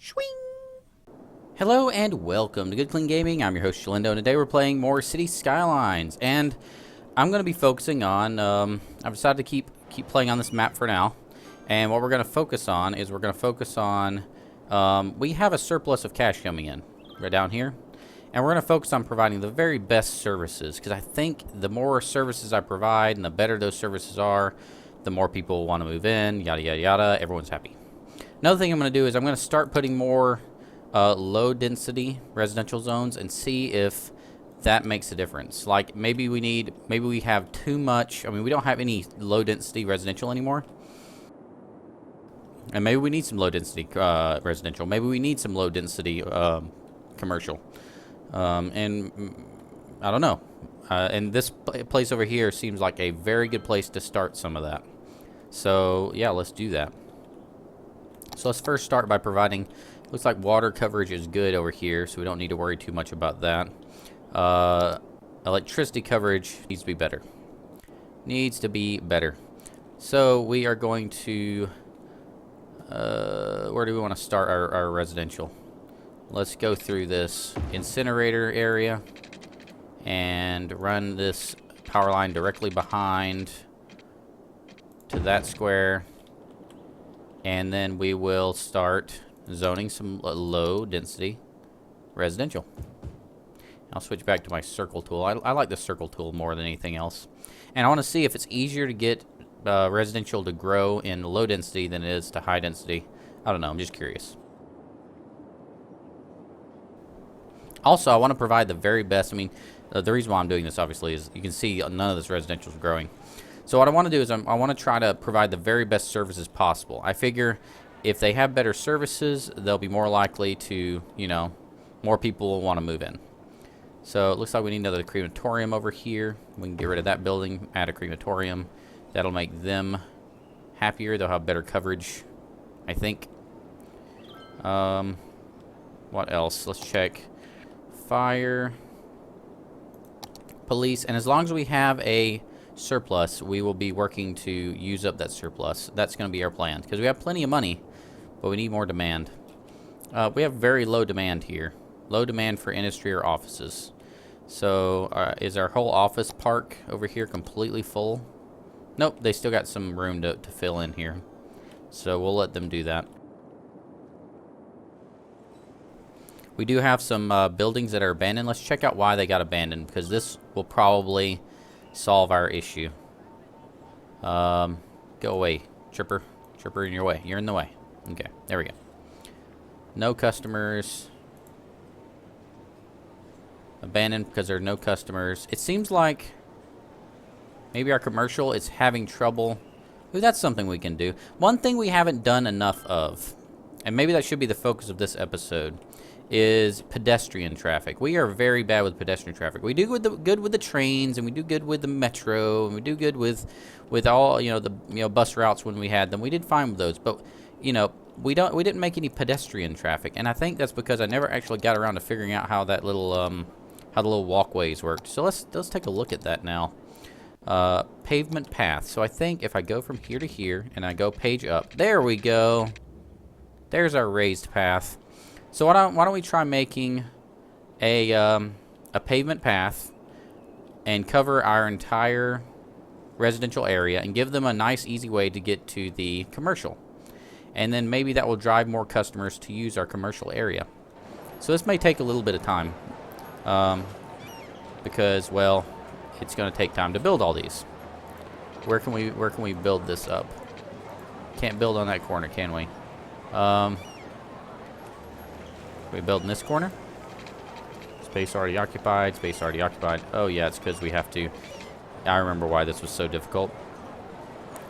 Swing! Hello and welcome to Good Clean Gaming. I'm your host Shalindo, and today we're playing more Cities Skylines. And I'm going to be focusing on, I've decided to keep playing on this map for now. And what we're going to focus on is we have a surplus of cash coming in right down here. And we're going to focus on providing the very best services, because I think the more services I provide and the better those services are, the more people want to move in, yada, yada, yada. Everyone's happy. Another thing I'm going to do is I'm going to start putting more low density residential zones and see if that makes a difference. Like maybe we have too much. I mean, we don't have any low density residential anymore. And maybe we need some low density residential. Maybe we need some low density commercial. And I don't know. And this place over here seems like a very good place to start some of that. So yeah, let's do that. So let's first start by providing, looks like water coverage is good over here, so we don't need to worry too much about that. Electricity coverage needs to be better. So we are going to, where do we want to start our residential? Let's go through this incinerator area and run this power line directly behind to that square. And then we will start zoning some low density residential. I'll switch back to my circle tool. I like the circle tool more than anything else. And I want to see if it's easier to get residential to grow in low density than it is to high density. I don't know. I'm just curious. Also, I want to provide the very best. I mean, the reason why I'm doing this, obviously, is you can see none of this residential is growing. So what I want to do is I want to try to provide the very best services possible. I figure if they have better services, they'll be more likely to, you know, more people will want to move in. So it looks like we need another crematorium over here. We can get rid of that building, add a crematorium. That'll make them happier. They'll have better coverage, I think. What else? Let's check. Fire, police, and as long as we have a surplus, we will be working to use up that surplus. That's going to be our plan, because we have plenty of money, but we need more demand. We have very low demand here. Low demand for industry or offices. So is our whole office park over here completely full? Nope, they still got some room to fill in here. So we'll let them do that. We do have some buildings that are abandoned. Let's check out why they got abandoned, because this will probably solve our issue. Go away, Chipper. Chipper, in your way. You're in the way. Okay, there we go. No customers. Abandoned because there are no customers. It seems like maybe our commercial is having trouble. Ooh, that's something we can do. One thing we haven't done enough of, and maybe that should be the focus of this episode, is pedestrian traffic. We are very bad with pedestrian traffic. We do good with the trains, and we do good with the metro, and we do good with all, you know, the bus routes when we had them. We did fine with those, but you know, we didn't make any pedestrian traffic, and I think that's because I never actually got around to figuring out how that little how the little walkways worked. So let's take a look at that now. Pavement path. So I think if I go from here to here and I go page up, there we go. There's our raised path. So why don't we try making a pavement path and cover our entire residential area and give them a nice, easy way to get to the commercial. And then maybe that will drive more customers to use our commercial area. So this may take a little bit of time because, well, it's going to take time to build all these. Where can we build this up? Can't build on that corner, can we? We build in this corner. Space already occupied. Space already occupied. Oh yeah, it's because we have to. I remember why this was so difficult.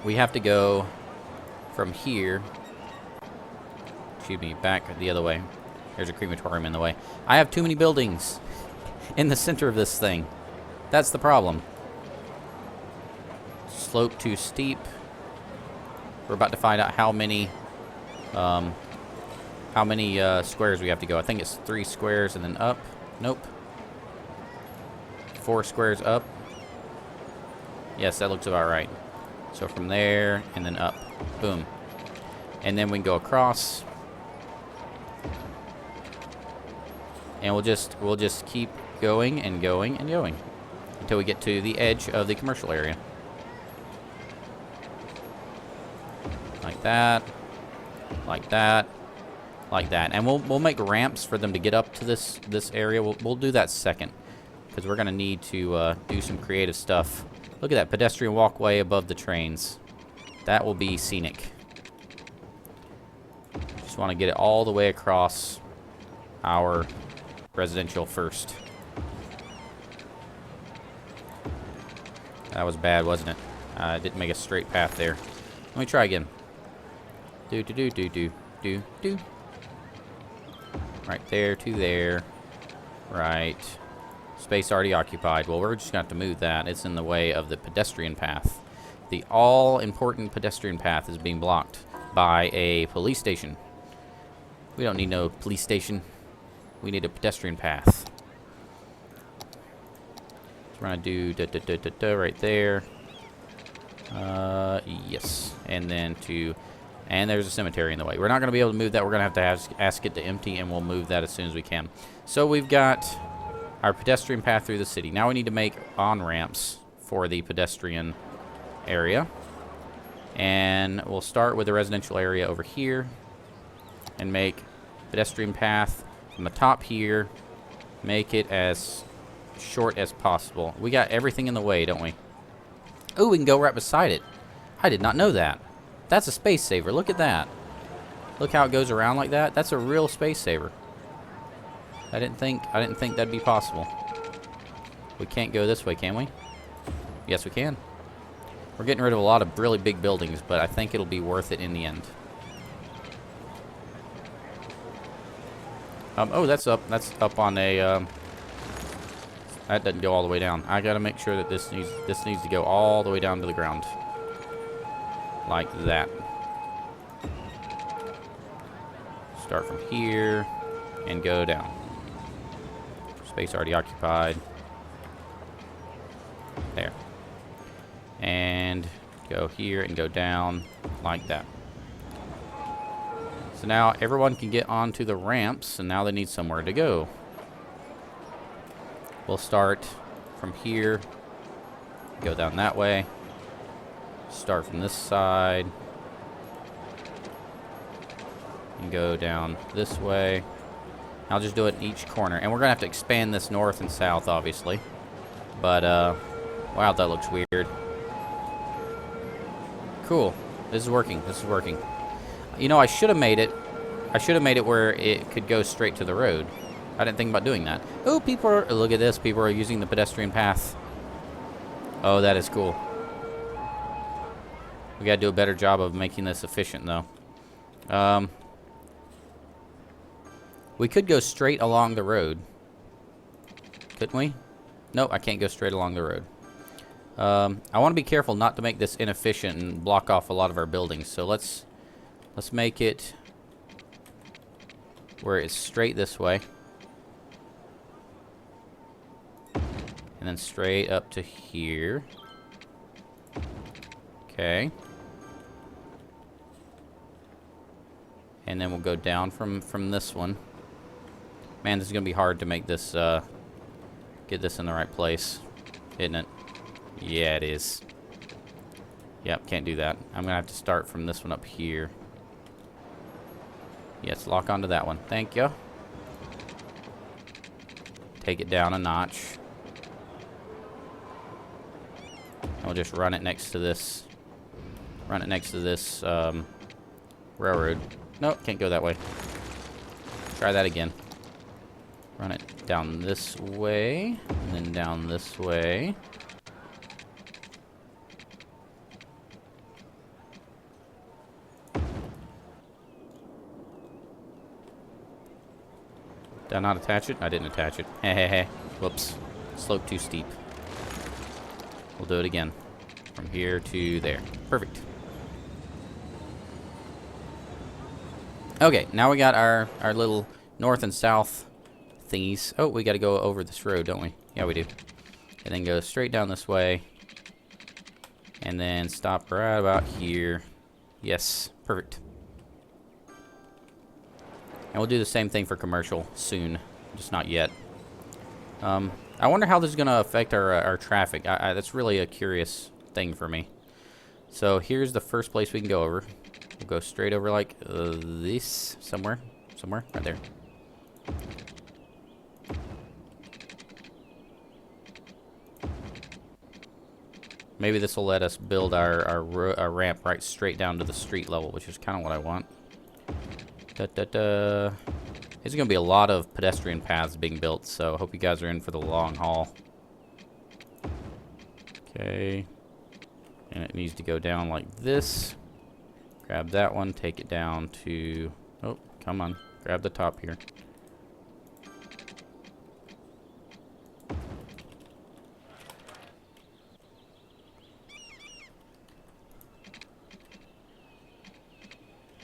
We have to go from here. Excuse me, back the other way. There's a crematorium in the way. I have too many buildings in the center of this thing. That's the problem. Slope too steep. We're about to find out how many squares we have to go. I think it's 3 squares and then up. Nope. 4 squares up. Yes, that looks about right. So from there and then up. Boom. And then we can go across. And we'll just keep going and going and going until we get to the edge of the commercial area. Like that. Like that. Like that. And we'll make ramps for them to get up to this area. We'll do that second, because we're gonna need to do some creative stuff. Look at that pedestrian walkway above the trains. That will be scenic. Just want to get it all the way across our residential first. That was bad, wasn't it? Didn't make a straight path there. Let me try again. Do do do do do do do. Right there to there. Right. Space already occupied. Well, we're just going to have to move that. It's in the way of the pedestrian path. The all-important pedestrian path is being blocked by a police station. We don't need no police station. We need a pedestrian path. So we're going to do right there. Yes. And then and there's a cemetery in the way. We're not going to be able to move that. We're going to have to ask it to empty, and we'll move that as soon as we can. So we've got our pedestrian path through the city. Now we need to make on-ramps for the pedestrian area. And we'll start with the residential area over here and make pedestrian path from the top here. Make it as short as possible. We got everything in the way, don't we? Oh, we can go right beside it. I did not know that. That's a space saver. Look at that. Look how it goes around like that. That's a real space saver. I didn't think that'd be possible. We can't go this way, can we? Yes, we can. We're getting rid of a lot of really big buildings, but I think it'll be worth it in the end. Oh, that's up. That's up on a. That doesn't go all the way down. I gotta make sure that this needs to go all the way down to the ground. Like that. Start from here and go down. Space already occupied. There. And go here and go down like that. So now everyone can get onto the ramps, and now they need somewhere to go. We'll start from here, go down that way. Start from this side and go down this way. I'll just do it in each corner, and we're gonna have to expand this north and south, obviously. But wow, that looks weird. Cool. This is working. This is working. You know, I should have made it. I should have made it where it could go straight to the road. I didn't think about doing that. Oh, people are, look at this. People are using the pedestrian path. Oh, that is cool. We gotta do a better job of making this efficient, though. We could go straight along the road. Couldn't we? Nope, I can't go straight along the road. I want to be careful not to make this inefficient and block off a lot of our buildings. So let's make it where it's straight this way. And then straight up to here. Okay. And then we'll go down from this one. Man, this is going to be hard to make this, get this in the right place, isn't it? Yeah, it is. Yep, can't do that. I'm going to have to start from this one up here. Yes, lock onto that one. Thank you. Take it down a notch. And we'll just run it next to this. Run it next to this railroad. Nope, can't go that way. Try that again. Run it down this way, and then down this way. Did I not attach it? I didn't attach it. Hehehe. Whoops. Slope too steep. We'll do it again. From here to there. Perfect. Okay, now we got our little north and south thingies. Oh, we got to go over this road, don't we? Yeah, we do. And then go straight down this way. And then stop right about here. Yes, perfect. And we'll do the same thing for commercial soon. just not yet. I wonder how this is going to affect our traffic. That's really a curious thing for me. So here's the first place we can go over. We'll go straight over like this, somewhere, right there. Maybe this will let us build our ramp right straight down to the street level, which is kind of what I want. There's going to be a lot of pedestrian paths being built, so I hope you guys are in for the long haul. Okay. And it needs to go down like this. Grab that one, take it down to... Oh, come on. Grab the top here.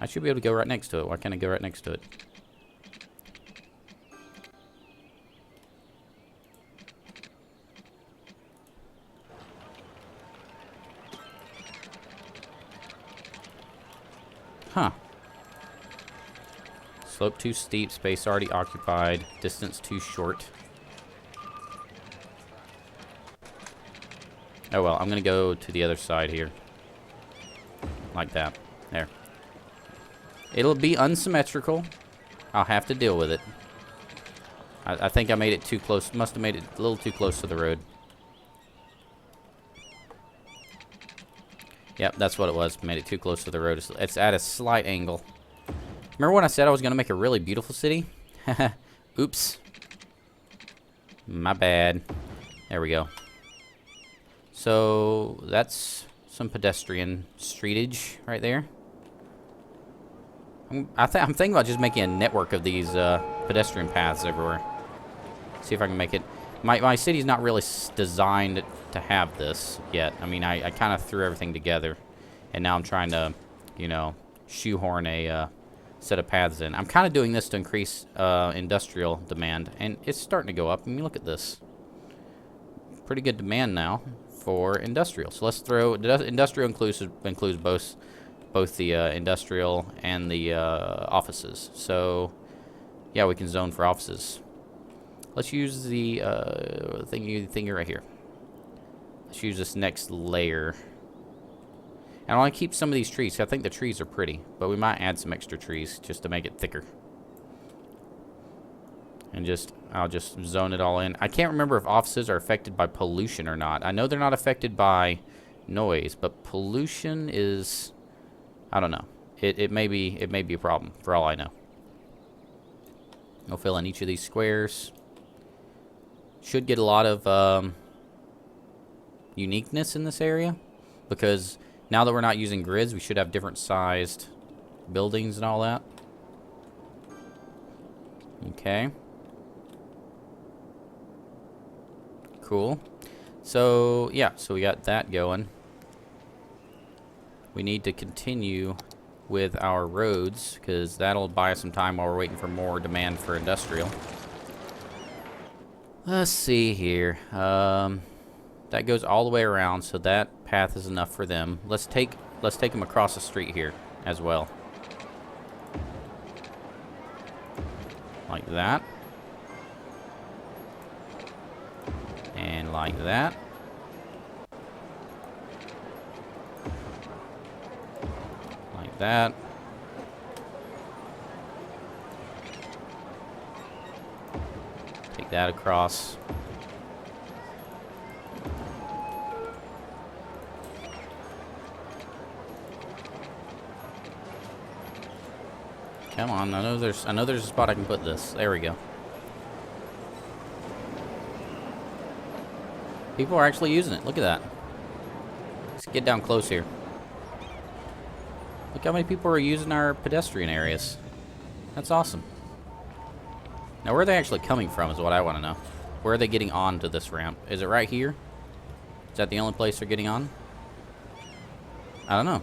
I should be able to go right next to it. Why can't I go right next to it? Huh. Slope too steep, space already occupied, distance too short. Oh well, I'm gonna go to the other side here. Like that. There. It'll be unsymmetrical. I'll have to deal with it. I think I made it too close. Must have made it a little too close to the road. Yep, that's what it was. Made it too close to the road. It's at a slight angle. Remember when I said I was going to make a really beautiful city? Oops. My bad. There we go. So, that's some pedestrian streetage right there. I'm thinking about just making a network of these pedestrian paths everywhere. See if I can make it. My city's not really designed to have this yet. I mean, I kind of threw everything together, and now I'm trying to, you know, shoehorn a set of paths in. I'm kind of doing this to increase industrial demand, and it's starting to go up. I mean, look at this. Pretty good demand now for industrial. So let's throw industrial includes both the industrial and the offices. So yeah, we can zone for offices. Let's use the thingy right here. Let's use this next layer. And I want to keep some of these trees. I think the trees are pretty, but we might add some extra trees just to make it thicker. And I'll just zone it all in. I can't remember if offices are affected by pollution or not. I know they're not affected by noise, but pollution is, I don't know. It may be a problem for all I know. I'll fill in each of these squares. Should get a lot of uniqueness in this area, because now that we're not using grids, we should have different sized buildings and all that. Okay. Cool. So, yeah, so we got that going. We need to continue with our roads, because that'll buy us some time while we're waiting for more demand for industrial. Let's see here. That goes all the way around, so that path is enough for them. Let's take them across the street here as well. Like that. And like that. Like that. Take that across. Come on, I know there's a spot I can put this. There we go. People are actually using it. Look at that. Let's get down close here. Look how many people are using our pedestrian areas. That's awesome. Now, where are they actually coming from is what I want to know. Where are they getting onto this ramp? Is it right here? Is that the only place they're getting on? I don't know.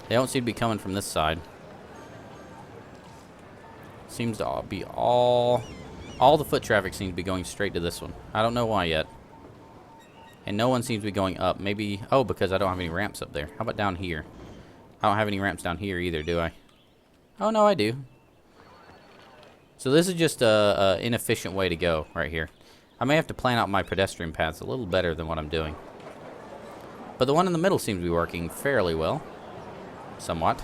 They don't seem to be coming from this side. Seems to be all the foot traffic seems to be going straight to this one. I don't know why yet. And no one seems to be going up. Maybe, oh, because I don't have any ramps up there. How about down here? I don't have any ramps down here either, do I? Oh, no, I do. So this is just a inefficient way to go right here. I may have to plan out my pedestrian paths a little better than what I'm doing. But the one in the middle seems to be working fairly well. Somewhat.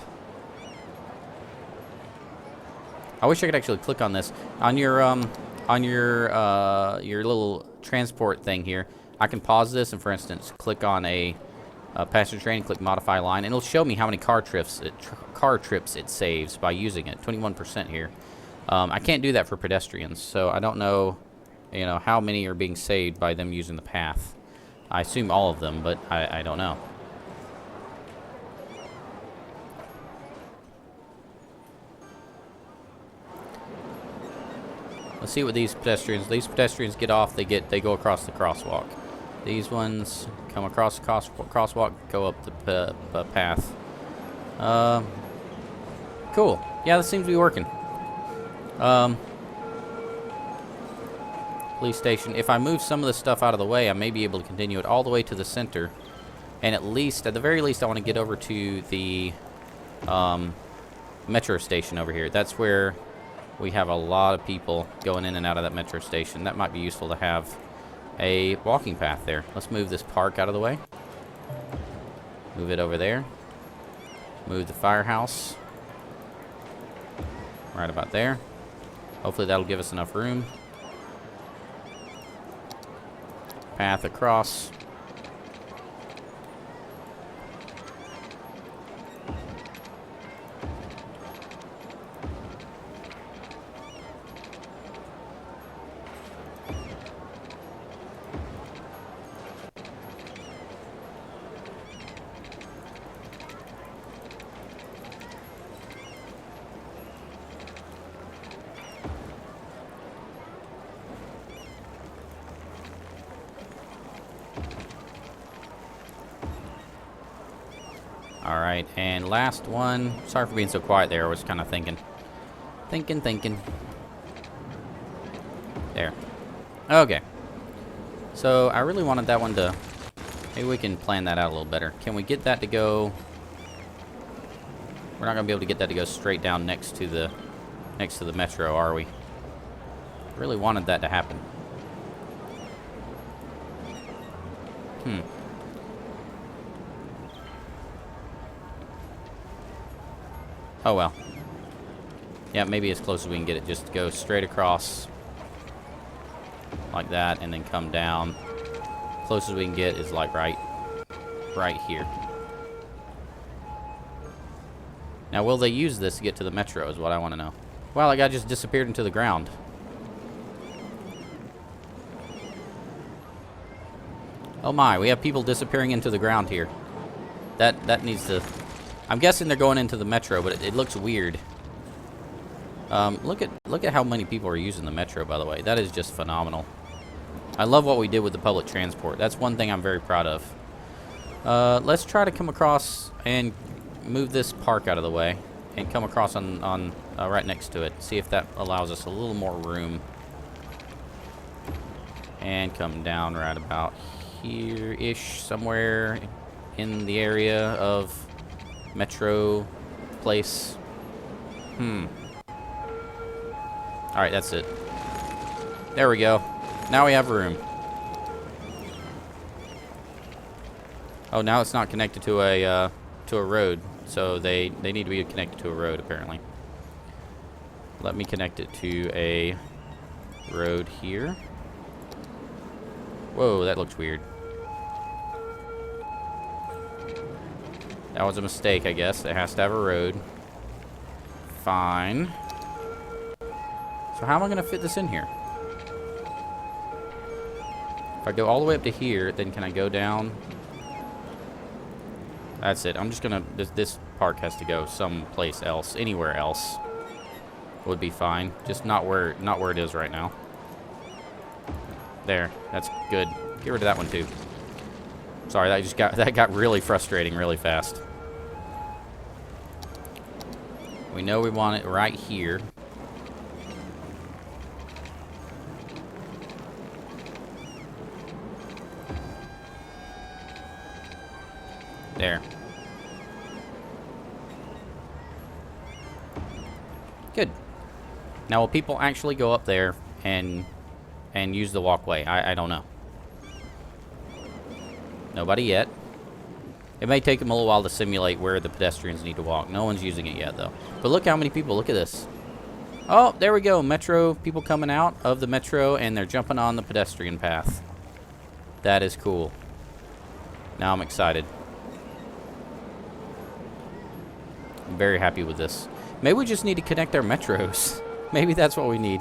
I wish I could actually click on this. On your little transport thing here, I can pause this and, for instance, click on a passenger train, click modify line, and it'll show me how many car trips it saves by using it. 21% here. I can't do that for pedestrians, so I don't know, how many are being saved by them using the path. I assume all of them, but I don't know. Let's see what these pedestrians get off. They go across the crosswalk. These ones come across the crosswalk, go up the path. Cool. Yeah, this seems to be working. Police station. If I move some of this stuff out of the way, I may be able to continue it all the way to the center. And at the very least, I want to get over to the metro station over here. That's where we have a lot of people going in and out of that metro station. That might be useful to have a walking path there. Let's move this park out of the way. Move it over there. Move the firehouse right about there. Hopefully that'll give us enough room. Path across. Alright, and last one. Sorry for being so quiet there. I was kind of thinking. Thinking. There. Okay. So, I really wanted that one to... Maybe we can plan that out a little better. Can we get that to go... We're not going to be able to get that to go straight down next to the metro, are we? Really wanted that to happen. Oh well. Yeah, maybe as close as we can get it. Just go straight across like that and then come down. Closest we can get is like right here. Now, will they use this to get to the metro is what I want to know. Wow, that guy just disappeared into the ground. Oh my, we have people disappearing into the ground here. That needs to... I'm guessing they're going into the metro, but it looks weird. Look at how many people are using the metro, by the way. That is just phenomenal. I love what we did with the public transport. That's one thing I'm very proud of. Let's try to come across and move this park out of the way and come across on right next to it. See if that allows us a little more room. And come down right about here-ish, somewhere in the area of metro place. Alright, that's it. There we go. Now we have room. Oh, now it's not connected to a road. So they need to be connected to a road, apparently. Let me connect it to a road here. Whoa, that looks weird. That was a mistake, I guess. It has to have a road. Fine. So how am I going to fit this in here? If I go all the way up to here, then can I go down? That's it. I'm just going to... This park has to go someplace else. Anywhere else would be fine. Just not where it is right now. There. That's good. Get rid of that one, too. Sorry, that got really frustrating really fast. We know we want it right here. There. Good. Now, will people actually go up there and use the walkway? I don't know. Nobody yet. It may take them a little while to simulate where the pedestrians need to walk. No one's using it yet, though. But look how many people. Look at this. Oh, there we go. Metro people coming out of the metro, and they're jumping on the pedestrian path. That is cool. Now I'm excited. I'm very happy with this. Maybe we just need to connect our metros. Maybe that's what we need.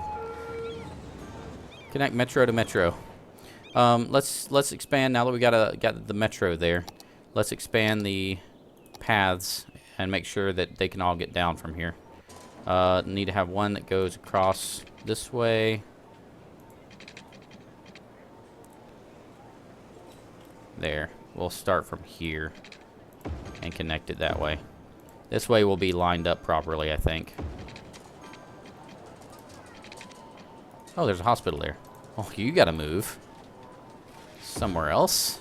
Connect metro to metro. Let's expand now that we got the metro there. Let's expand the paths and make sure that they can all get down from here. Need to have one that goes across this way. There. We'll start from here and connect it that way. This way we'll be lined up properly, I think. Oh, there's a hospital there. Oh, you gotta move somewhere else.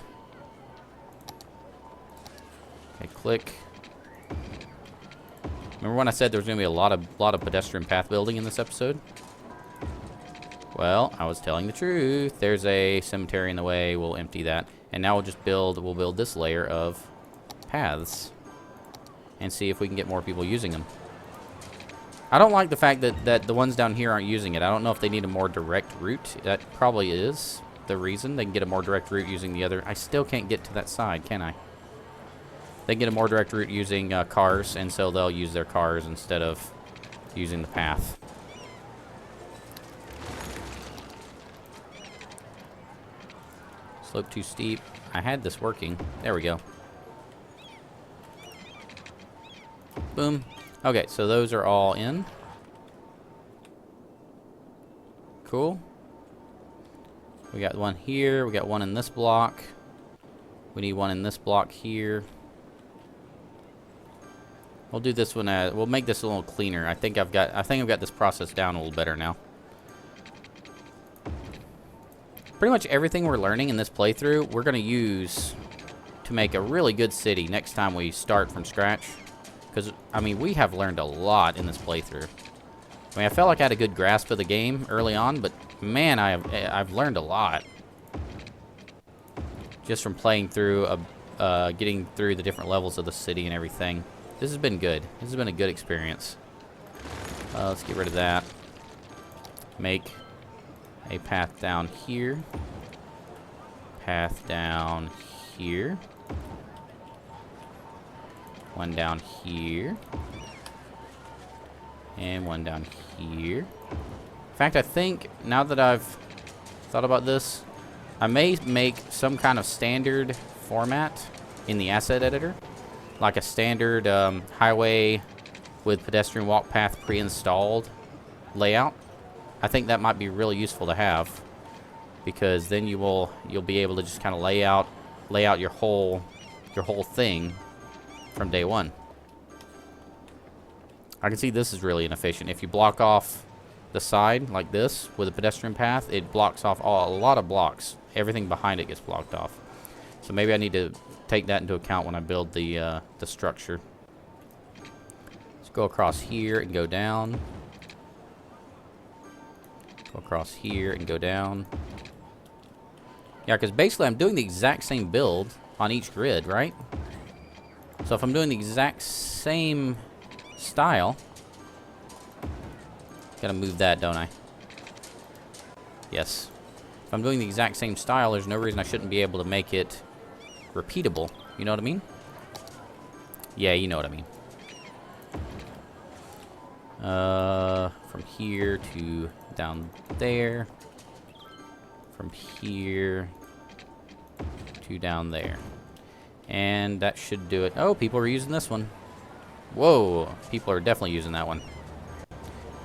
Okay, click. Remember when I said there was gonna be a lot of pedestrian path building in this episode? Well, I was telling the truth. There's a cemetery in the way. We'll empty that, and now we'll build this layer of paths and see if we can get more people using them. I don't like the fact that the ones down here aren't using it. I don't know if they need a more direct route. That probably is the reason. They can get a more direct route using the other. I still can't get to that side, can I? They can get a more direct route using cars, and so they'll use their cars instead of using the path. Slope too steep. I had this working. There we go. Boom. Okay, so those are all in. Cool. We got one here. We got one in this block. We need one in this block here. We'll do this one. We'll make this a little cleaner. I think I've got this process down a little better now. Pretty much everything we're learning in this playthrough, we're gonna use to make a really good city next time we start from scratch. Because, I mean, we have learned a lot in this playthrough. I mean, I felt like I had a good grasp of the game early on, but, man, I've learned a lot. Just from playing through, getting through the different levels of the city and everything. This has been good. This has been a good experience. Let's get rid of that. Make a path down here. Path down here. One down here. And one down here. In fact, I think, now that I've thought about this, I may make some kind of standard format in the asset editor. Like a standard highway with pedestrian walk path pre-installed layout. I think that might be really useful to have. Because then you'll be able to just kind of lay out your whole thing from day one. I can see this is really inefficient. If you block off the side like this with a pedestrian path, it blocks off a lot of blocks. Everything behind it gets blocked off. So maybe I need to take that into account when I build the structure. Let's go across here and go down. Go across here and go down. Yeah, because basically I'm doing the exact same build on each grid, right? So if I'm doing the exact same style, gotta move that, don't I? Yes. If I'm doing the exact same style, there's no reason I shouldn't be able to make it repeatable. You know what I mean? Yeah, you know what I mean. From here to down there. From here to down there. And that should do it. Oh, people are using this one. Whoa, people are definitely using that one.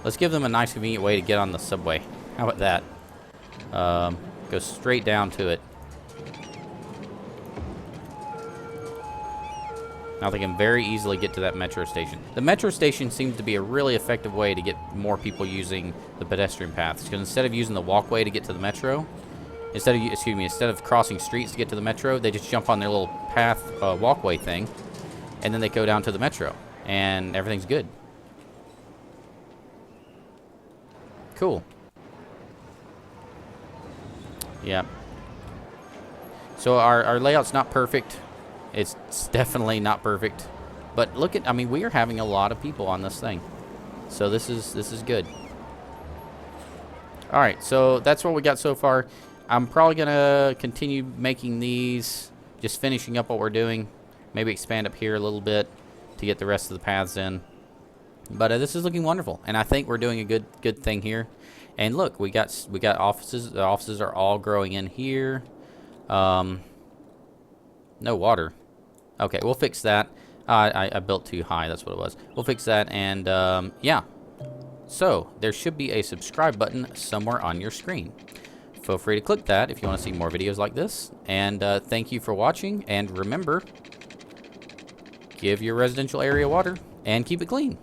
Let's give them a nice, convenient way to get on the subway. How about that? Go straight down to it. Now they can very easily get to that metro station. The metro station seems to be a really effective way to get more people using the pedestrian paths. Because instead of using the walkway to get to the metro, instead of crossing streets to get to the metro, they just jump on their little path walkway thing, and then they go down to the metro, and everything's good. Cool. Yeah. So our layout's not perfect. It's definitely not perfect. But look at, I mean, we are having a lot of people on this thing. So this is good. All right, so that's what we got so far. I'm probably going to continue making these, just finishing up what we're doing. Maybe expand up here a little bit to get the rest of the paths in. But this is looking wonderful, and I think we're doing a good thing here. And look, we got offices. The offices are all growing in here. No water. Okay, we'll fix that. I built too high. That's what it was. We'll fix that, and yeah. So there should be a subscribe button somewhere on your screen. Feel free to click that if you want to see more videos like this. And thank you for watching. And remember, give your residential area water and keep it clean.